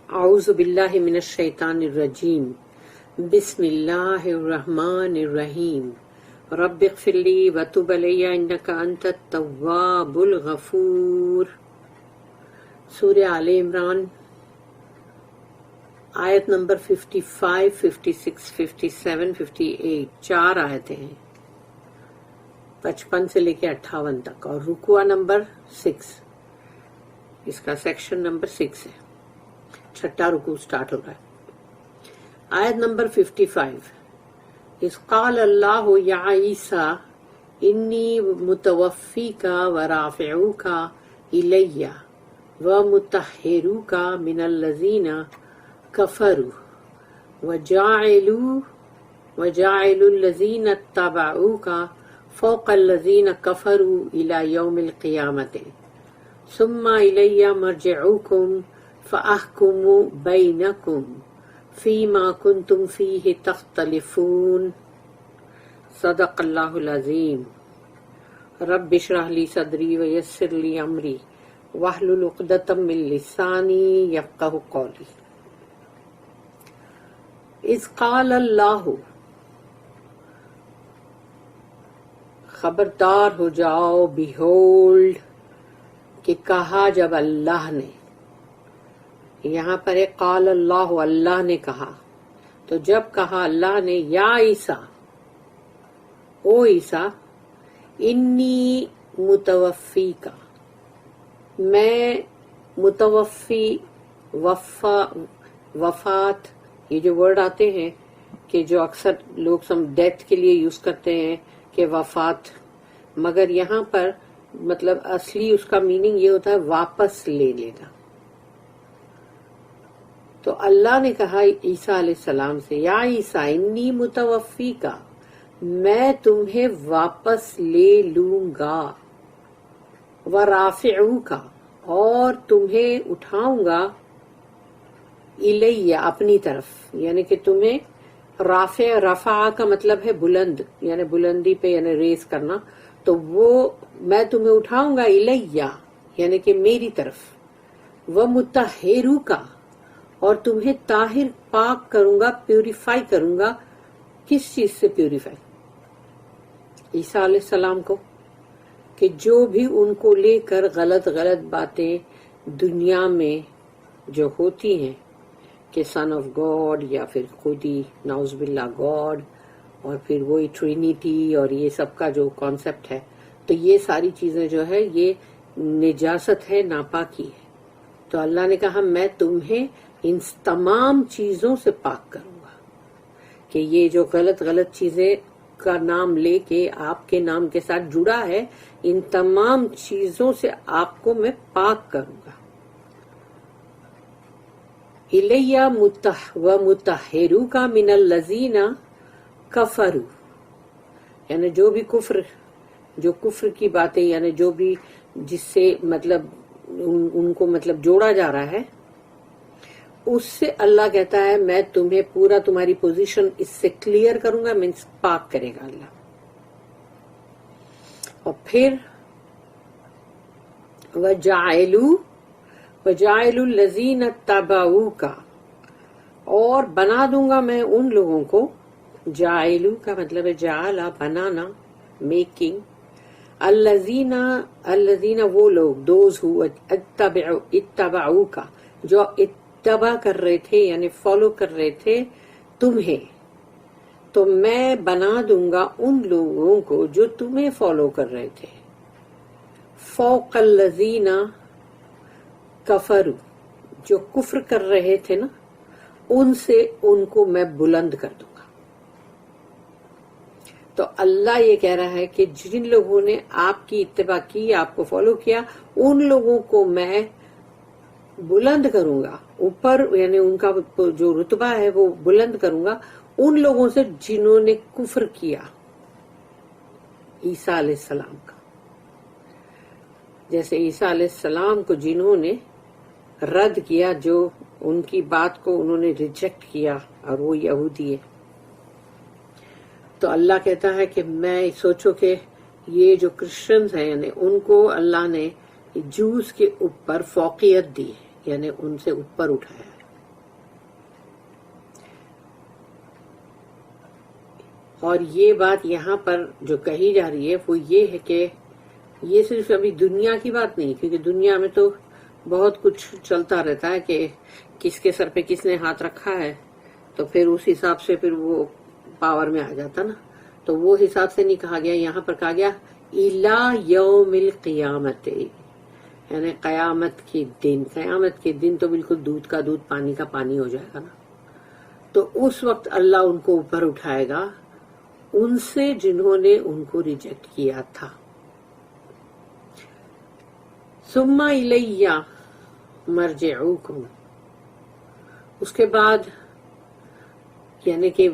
اعوذ باللہ من الشیطان الرجیم بسم اللہ الرحمن الرحیم رب اغفر لی وتب علی انک انت التواب الغفور۔ سورہ آل عمران آیت نمبر 55، 56، 57، 58، 4 آیتیں ہیں 55 سے لے کے 58 تک، اور رکوع نمبر 6، اس کا سیکشن نمبر 6 ہے، چھٹا رکوع سٹارٹ ہو رہا ہے۔ آیت نمبر 55، اذ قال اللہ یا عیسیٰ انی متوفیک ورافعوک الی ومطہروک من الذین کفروا وجاعل الذین اتبعوک فوق الذین کفروا الی یوم القیامۃ ثم الی مرجعکم فاحکم بینکم فیما کنتم فیہ تختلفون۔ صدق اللہ العظیم۔ رب اشرح لی صدری ویسر لی امری واحلل عقدۃ من لسانی یفقہوا قولی۔ اذ قال اللہ، خبردار ہو جاؤ، بیہولڈ، کہ کہا جب اللہ نے، یہاں پر ایک قال اللہ، اللہ نے کہا، تو جب کہا اللہ نے یا عیسیٰ، او عیسیٰ، انی متوفی کا، میں متوفی، وفات، یہ جو ورڈ آتے ہیں کہ جو اکثر لوگ ڈیتھ کے لیے یوز کرتے ہیں کہ وفات، مگر یہاں پر مطلب اصلی اس کا میننگ یہ ہوتا ہے واپس لے لینا۔ تو اللہ نے کہا عیسیٰ علیہ السلام سے، یا عیسیٰ انی متوفی کا، میں تمہیں واپس لے لوں گا، ورافعوک، اور تمہیں اٹھاؤں گا، الیہ، اپنی طرف، یعنی کہ تمہیں رفع کا مطلب ہے بلند، یعنی بلندی پہ، یعنی ریز کرنا، تو وہ میں تمہیں اٹھاؤں گا الیہ، یعنی کہ میری طرف، ومطہروک، اور تمہیں طاہر، پاک کروں گا، پیوریفائی کروں گا۔ کس چیز سے پیوریفائی؟ عیسیٰ علیہ السلام کو، کہ جو بھی ان کو لے کر غلط باتیں دنیا میں جو ہوتی ہیں کہ سن آف گاڈ، یا پھر خود ہی نعوذ باللہ گاڈ، اور پھر وہی ٹرینیٹی اور یہ سب کا جو کانسیپٹ ہے، تو یہ ساری چیزیں جو ہے یہ نجاست ہے، ناپاکی ہے۔ تو اللہ نے کہا میں تمہیں ان تمام چیزوں سے پاک کروں گا، کہ یہ جو غلط چیزیں کا نام لے کے آپ کے نام کے ساتھ جڑا ہے، ان تمام چیزوں سے آپ کو میں پاک کروں گا۔ الیہ ومطہروک من الذین کفروا، یعنی جو بھی کفر کی باتیں، یعنی جو بھی جس سے مطلب ان کو مطلب جوڑا جا رہا ہے، اس سے اللہ کہتا ہے میں تمہیں پورا تمہاری پوزیشن اس سے کلیئر کروں گا، مینس پاک کرے گا اللہ۔ اور پھر وَجَعَلُوا الَّذِينَ اتَّبَعُوكَ، اور بنا دوں گا میں ان لوگوں کو، جاعلو کا مطلب ہے جعل، بنانا، میکنگ، الذین وہ لوگ، دوز ہو اتبعوک، جو اتباع کر رہے تھے، یعنی فالو کر رہے تھے تمہیں، تو میں بنا دوں گا ان لوگوں کو جو تمہیں فالو کر رہے تھے، فوق الذین کفروا، جو کفر کر رہے تھے نا، ان سے ان کو میں بلند کر دوں گا۔ تو اللہ یہ کہہ رہا ہے کہ جن لوگوں نے آپ کی اتباع کی، آپ کو فالو کیا، ان لوگوں کو میں بلند کروں گا اوپر، یعنی ان کا جو رتبہ ہے وہ بلند کروں گا ان لوگوں سے جنہوں نے کفر کیا عیسیٰ علیہ السلام کا۔ جیسے عیسیٰ علیہ السلام کو جنہوں نے رد کیا، جو ان کی بات کو انہوں نے ریجیکٹ کیا، اور وہ یہودی ہے، تو اللہ کہتا ہے کہ میں سوچو کہ یہ جو کرسچنز ہیں، یعنی ان کو اللہ نے جوز کے اوپر فوقیت دی ہے، یعنی ان سے اوپر اٹھایا ہے۔ اور یہ بات یہاں پر جو کہی جا رہی ہے وہ یہ ہے کہ یہ صرف ابھی دنیا کی بات نہیں، کیونکہ دنیا میں تو بہت کچھ چلتا رہتا ہے کہ کس کے سر پہ کس نے ہاتھ رکھا ہے تو پھر اس حساب سے پھر وہ پاور میں آ جاتا نا. تو وہ حساب سے نہیں کہا گیا، یہاں پر کہا گیا اِلَى یوم القیامت، یعنی قیامت کے دن. قیامت کے دن تو بالکل دودھ کا دودھ پانی کا پانی ہو جائے گا نا. تو اس وقت اللہ ان کو اوپر اٹھائے گا ان سے جنہوں نے ان کو ریجیکٹ کیا تھا. ثم الیہ مرجعوکم، اس کے بعد یعنی کہ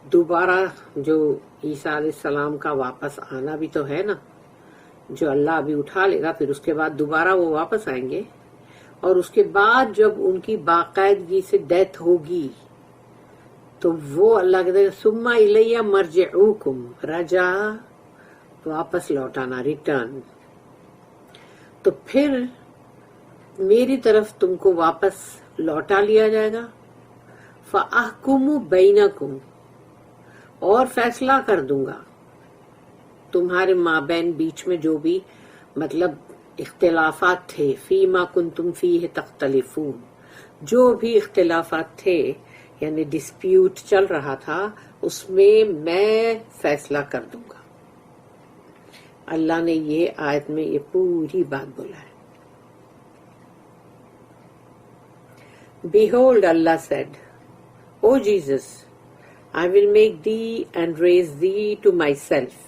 دوبارہ جو عیسیٰ علیہ السلام کا واپس آنا بھی تو ہے نا، جو اللہ ابھی اٹھا لے گا پھر اس کے بعد دوبارہ وہ واپس آئیں گے، اور اس کے بعد جب ان کی باقاعدگی سے ڈیتھ ہوگی تو وہ اللہ کہتے ہیں ثم الیہ مرجعوکم، رجع واپس لوٹانا، ریٹرن. تو پھر میری طرف تم کو واپس لوٹا لیا جائے گا. فَأَحْكُمُ بَيْنَكُمْ، اور فیصلہ کر دوں گا تمہارے مابین بیچ میں جو بھی مطلب اختلافات تھے، فِيمَا كُنْتُمْ فِيهِ تَخْتَلِفُونَ، جو بھی اختلافات تھے یعنی ڈسپیوٹ چل رہا تھا اس میں فیصلہ کر دوں گا. اللہ نے یہ آیت میں یہ پوری بات بولا ہے. Behold, Allah said, O Jesus, I will make thee and raise thee to myself,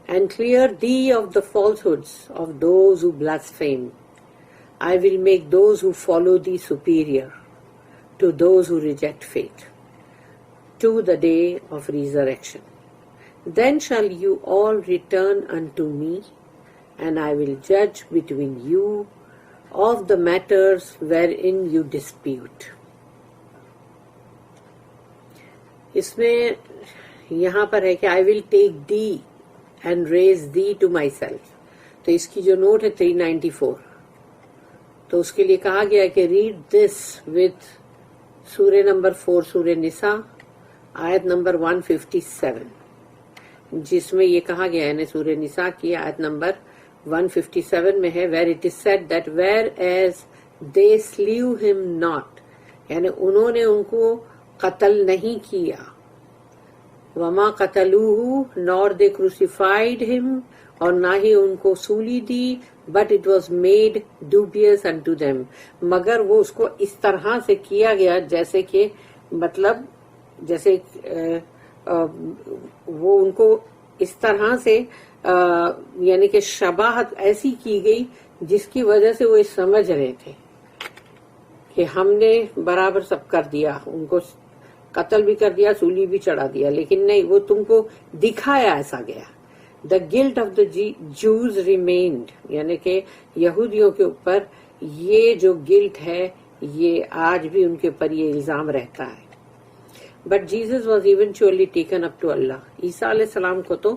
and clear thee of the falsehoods of those who blaspheme. I will make those who follow thee superior to those who reject faith, to the day of resurrection. Then shall you all return unto me, and I will judge between you of the matters wherein you dispute. اس میں یہاں پر ہے کہ I will take thee and raise thee to myself. تو اس کی جو note ہے 394، تو اس کے لیے کہا گیا کہ ریڈ دس وتھ سورہ نمبر 4 سورہ نساء آیت نمبر 157، جس میں یہ کہا گیا ہے سورہ نساء کی آیت نمبر 157 میں ہے where it is said that whereas they slew him not، یعنی انہوں نے ان کو قتل نہیں کیا، وما قتلوہ nor they crucified him، اور نہ ہی ان کو سولی دی، but it was made dubious unto them، مگر وہ اس کو اس طرح سے کیا گیا جیسے کہ مطلب جیسے وہ ان کو اس طرح سے یعنی کہ شباہت ایسی کی گئی جس کی وجہ سے وہ سمجھ رہے تھے کہ ہم نے برابر سب کر دیا، ان کو قتل بھی کر دیا، سولی بھی چڑھا دیا، لیکن نہیں، وہ تم کو دکھایا ایسا گیا. The guilt of the Jews remained, یعنی کہ یہودیوں کے اوپر یہ جو گلٹ ہے یہ آج بھی ان کے اوپر یہ الزام رہتا ہے. But Jesus was eventually taken up to Allah, عیسیٰ علیہ السلام کو تو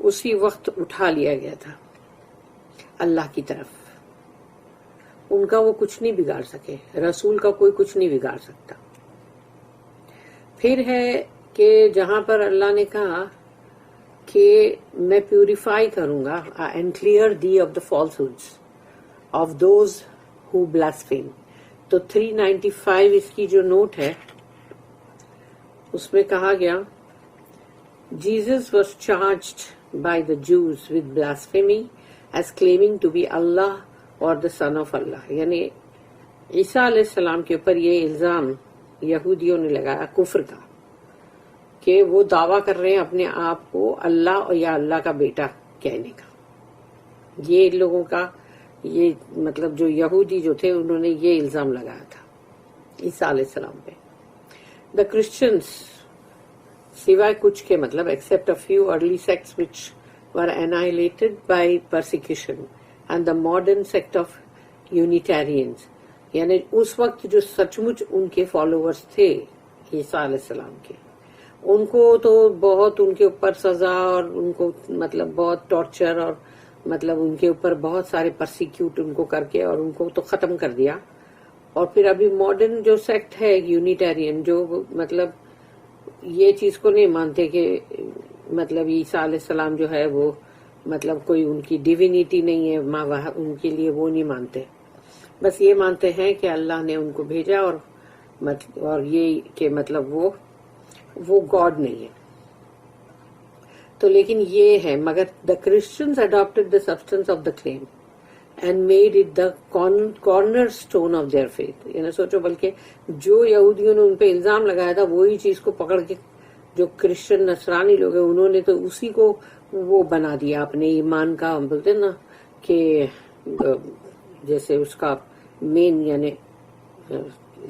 اسی وقت اٹھا لیا گیا تھا اللہ کی طرف. ان کا وہ کچھ نہیں بگاڑ سکے، رسول کا کوئی کچھ نہیں بگاڑ سکتا. پھر ہے کہ جہاں پر اللہ نے کہا کہ میں پیوریفائی کروں گا and clear thee of the falsehoods of those who blaspheme. تو 395 اس کی جو نوٹ ہے اس میں کہا گیا Jesus was charged by the Jews with blasphemy as claiming to be Allah اور دا سن آف اللہ، یعنی عیسیٰ علیہ السلام کے اوپر یہ الزام یہودیوں نے لگایا کفر کا کہ وہ دعویٰ کر رہے ہیں اپنے آپ کو اللہ یا اللہ کا بیٹا کہنے کا. یہ ان لوگوں کا یہ مطلب جو یہودی جو تھے انہوں نے یہ الزام لگایا تھا عیسیٰ علیہ السلام پہ. دا کرسچنس سوائے کچھ کے مطلب except a few early sects which were annihilated by persecution and the modern sect of Unitarians, یعنی اس وقت جو سچ مچ ان کے فالوورز تھے عیسیٰ علیہ السلام کے، ان کو تو بہت ان کے اوپر سزا اور ان کو مطلب بہت ٹارچر اور مطلب ان کے اوپر بہت سارے پرسیکیوٹ ان کو کر کے اور ان کو تو ختم کر دیا. اور پھر ابھی ماڈرن جو سیکٹ ہے یونیٹیرین جو مطلب یہ چیز کو نہیں مانتے کہ مطلب عیسیٰ علیہ السلام جو ہے وہ مطلب کوئی ان کی ڈیوینٹی نہیں ہے، ان کے لیے وہ نہیں مانتے، بس یہ مانتے ہیں کہ اللہ نے ان کو بھیجا اور یہ کہ مطلب وہ گاڈ نہیں ہے. تو لیکن یہ ہے، مگر the Christians adopted the substance of the claim and made it the corner stone of their faith. یعنی سوچو، بلکہ جو یہودیوں نے ان پہ الزام لگایا تھا وہی چیز کو پکڑ کے جو کرسچن نصرانی لوگ ہیں انہوں نے تو اسی کو وہ بنا دیا اپنے ایمان کا. ہم بولتے نا کہ جیسے اس کا مین یعنی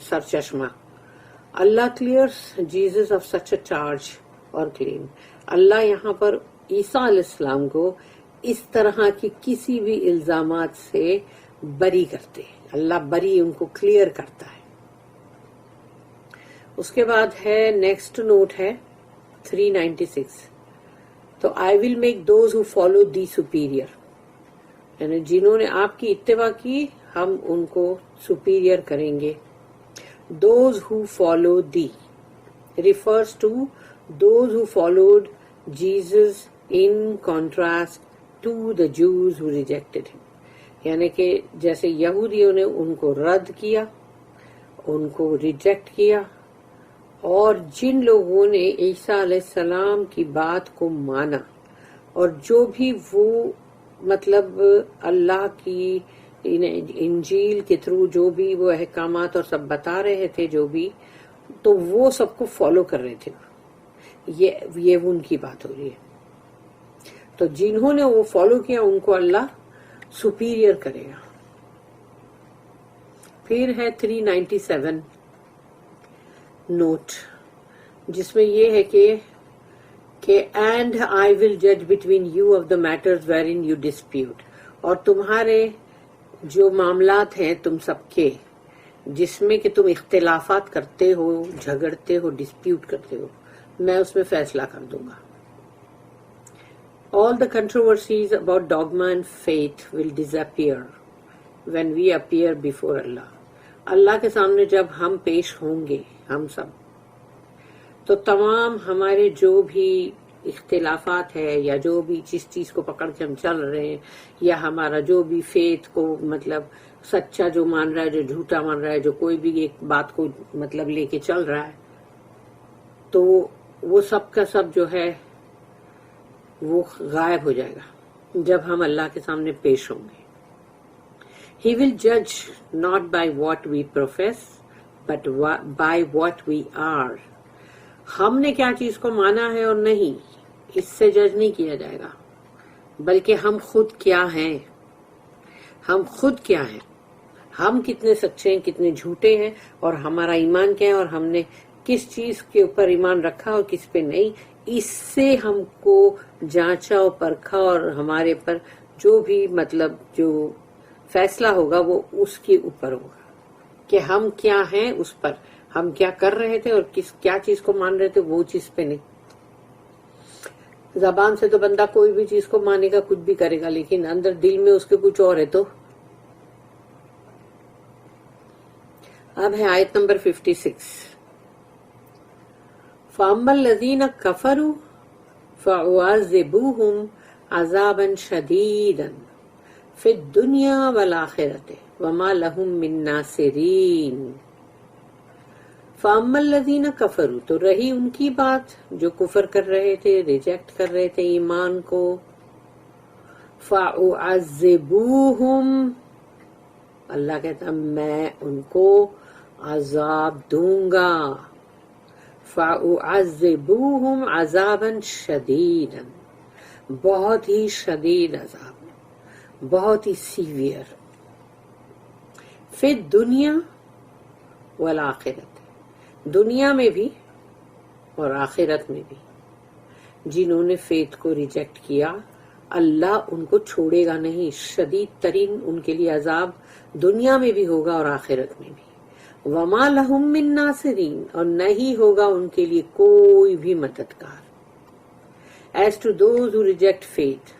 سر چشمہ. Allah clears Jesus of such a charge اور کلیم. اللہ یہاں پر عیسیٰ علیہ السلام کو اس طرح کی کسی بھی الزامات سے بری کرتے ہیں. اللہ بری ان کو کلیئر کرتا ہے. اس کے بعد ہے نیکسٹ نوٹ ہے 396. تو I will make those who follow thee superior, یعنی جنہوں نے آپ کی اتباع کی ہم ان کو سپیریئر کریں گے. Those who follow the refers to those who followed Jesus in contrast to the Jews who rejected him. یعنی کہ جیسے یہودیوں نے ان کو رد کیا، ان کو ریجیکٹ کیا، اور جن لوگوں نے عیسیٰ علیہ السلام کی بات کو مانا اور جو بھی وہ مطلب اللہ کی انجیل کے تھرو جو بھی وہ احکامات اور سب بتا رہے تھے جو بھی، تو وہ سب کو فالو کر رہے تھے. یہ ان کی بات ہو رہی ہے. تو جنہوں نے وہ فالو کیا ان کو اللہ سپیریئر کرے گا. پھر ہے 397 نوٹ، جس میں یہ ہے کہ اینڈ آئی ول جج between you of the matters where in you dispute. اور تمہارے جو معاملات ہیں تم سب کے جس میں کہ تم اختلافات کرتے ہو، جھگڑتے ہو، ڈسپیوٹ کرتے ہو، میں اس میں فیصلہ کر دوں گا. All the controversies about dogma and faith will disappear when we appear before Allah. اللہ کے سامنے جب ہم پیش ہوں گے ہم سب، تو تمام ہمارے جو بھی اختلافات ہے یا جو بھی جس چیز کو پکڑ کے ہم چل رہے ہیں، یا ہمارا جو بھی فیتھ کو مطلب سچا جو مان رہا ہے، جو جھوٹا مان رہا ہے، جو کوئی بھی ایک بات کو مطلب لے کے چل رہا ہے، تو وہ سب کا سب جو ہے وہ غائب ہو جائے گا جب ہم اللہ کے سامنے پیش ہوں گے. He will judge not by what we profess but by what we are. ہم نے کیا چیز کو مانا ہے اور نہیں، اس سے جج نہیں کیا جائے گا، بلکہ ہم خود کیا ہیں. ہم خود کیا ہیں، ہم کتنے سچے ہیں، کتنے جھوٹے ہیں، اور ہمارا ایمان کیا ہے، اور ہم نے کس چیز کے اوپر ایمان رکھا اور کس پہ نہیں. اس سے ہم کو جانچا اور پرکھا، اور ہمارے پر جو بھی مطلب جو فیصلہ ہوگا وہ اس کے اوپر ہوگا کہ ہم کیا ہیں، اس پر ہم کیا کر رہے تھے اور کیا چیز کو مان رہے تھے، وہ چیز پہ نہیں. زبان سے تو بندہ کوئی بھی چیز کو مانے گا، کچھ بھی کرے گا، لیکن اندر دل میں اس کے کچھ اور ہے. تو اب ہے آیت نمبر 56. فَأَمَّا الَّذِينَ كَفَرُوا فَأُعَذِّبُوهُمْ عَذَابًا شَدِيدًا فِي الدُّنْيَا وَالْآخِرَةِ وَمَا لَهُم مِّن نَّاصِرِينَ. فَأَمَّا الَّذِينَ كَفَرُوا، تو رہی ان کی بات جو کفر کر رہے تھے، ریجیکٹ کر رہے تھے ایمان کو. فَأُعَذِّبُوهُمْ، اللہ کہتا میں ان کو عذاب دوں گا. فَأُعَذِّبُوهُمْ عَذَابًا شَدِيدًا، بہت ہی شدید عذاب، بہت ہی سیویئر. فی الدنیا والآخرت، دنیا میں بھی اور آخرت میں بھی. جنہوں نے فیتھ کو ریجیکٹ کیا اللہ ان کو چھوڑے گا نہیں، شدید ترین ان کے لیے عذاب دنیا میں بھی ہوگا اور آخرت میں بھی. وما لہم من ناصرین، اور نہیں ہوگا ان کے لیے کوئی بھی مددگار. As to those who reject faith,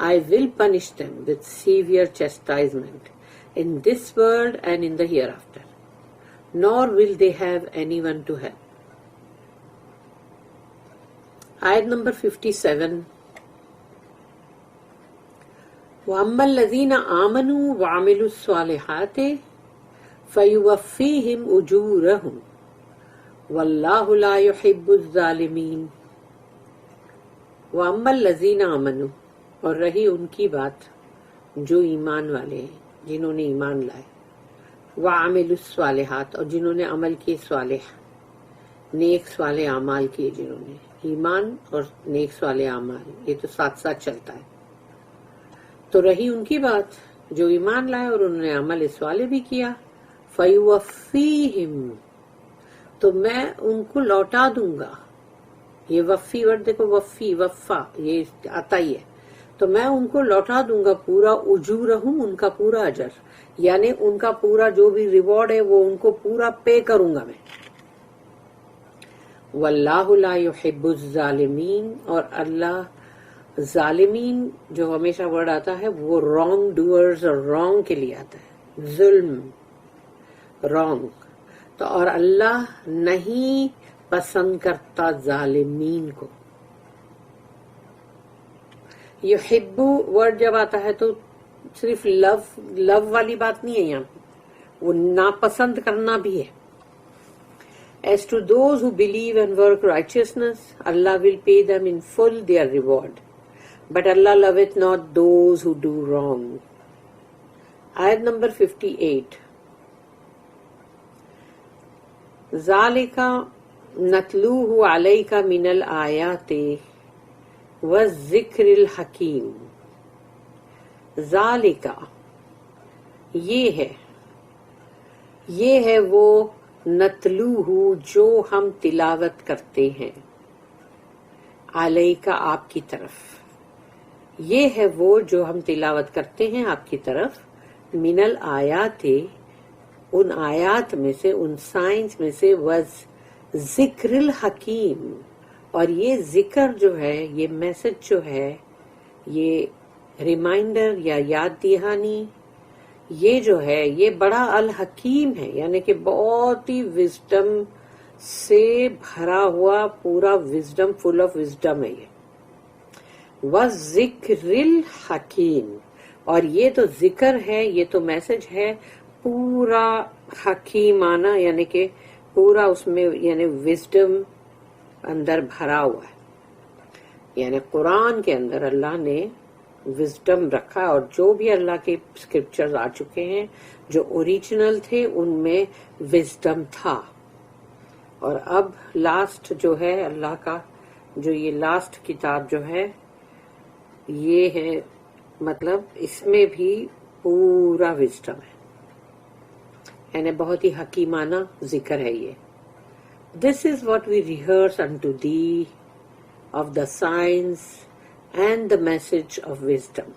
I will punish them with severe chastisement in this world and in the hereafter, nor will they have anyone to help. آیت نمبر 57. وَأَمَّا الَّذِينَ آمَنُوا وَعَمِلُوا الصَّالِحَاتِ فَيُوَفِّيهِمْ أُجُورَهُمْ وَاللَّهُ لَا يُحِبُّ الظَّالِمِينَ. وَأَمَّا الَّذِينَ آمَنُوا، اور رہی ان کی بات جو ایمان والے ہیں، جنہوں نے ایمان لائے، وَعَمِلُوا الصَّالِحَاتِ، اور جنہوں نے عمل کیے صالح، نیک صالح اعمال کیے، جنہوں نے ایمان اور نیک صالح اعمال، یہ تو ساتھ ساتھ چلتا ہے. تو رہی ان کی بات جو ایمان لائے اور انہوں نے عمل صالح بھی کیا. فَيُوَفِّيهِمْ، تو میں ان کو لوٹا دوں گا. یہ وفی ورڈ دیکھو، وفی وفا یہ آتا ہی ہے. تو میں ان کو لوٹا دوں گا پورا، اجورہم، ان کا پورا اجر، یعنی ان کا پورا جو بھی ریوارڈ ہے وہ ان کو پورا پے کروں گا میں. واللہ لا یحب الظالمین، اور اللہ ظالمین جو ہمیشہ ورڈ آتا ہے وہ رانگ ڈوئرز اور رانگ کے لیے آتا ہے، ظلم، رانگ. تو اور اللہ نہیں پسند کرتا ظالمین کو. یحب ورڈ جب آتا ہے تو صرف لو والی بات نہیں ہے یہاں، وہ ناپسند کرنا بھی ہے. As to those who believe and work righteousness, Allah will pay them in full their reward. But Allah loveth not those who do wrong. Ayat number 58. ذَلِكَ نَتْلُوهُ عَلَيْكَ مِنَ الْآيَاتِ وَالذِّكْرِ الْحَكِيمِ. ذَلِكَ، یہ ہے وہ نتلوہ جو ہم تلاوت کرتے ہیں، علیکہ آپ کی طرف. یہ ہے وہ جو ہم تلاوت کرتے ہیں آپ کی طرف، من الآیات، ان آیات میں سے، ان سائنس میں سے، ذکر الحکیم، اور یہ ذکر جو ہے، یہ میسج جو ہے، یہ ریمائنڈر یا یاد دہانی، یہ جو ہے یہ بڑا الحکیم ہے، یعنی کہ بہت ہی وزڈم سے بھرا ہوا، پورا وزڈم، فل آف وزڈم ہے یہ. وَالذِّكْرِ الْحَكِيمِ، اور یہ تو ذکر ہے، یہ تو میسج ہے پورا حکیمانہ، یعنی کہ پورا اس میں یعنی وزڈم اندر بھرا ہوا ہے. یعنی قرآن کے اندر اللہ نے وزڈم رکھا، اور جو بھی اللہ کے اسکرپچرز آ چکے ہیں جو اوریجنل تھے ان میں وزڈم تھا. اور اب لاسٹ جو ہے اللہ کا جو یہ لاسٹ کتاب جو ہے یہ ہے، مطلب اس میں بھی پورا وزڈم ہے، یعنی بہت ہی حکیمانہ ذکر ہے یہ. This is what we rehearse unto thee of the signs and the message of wisdom.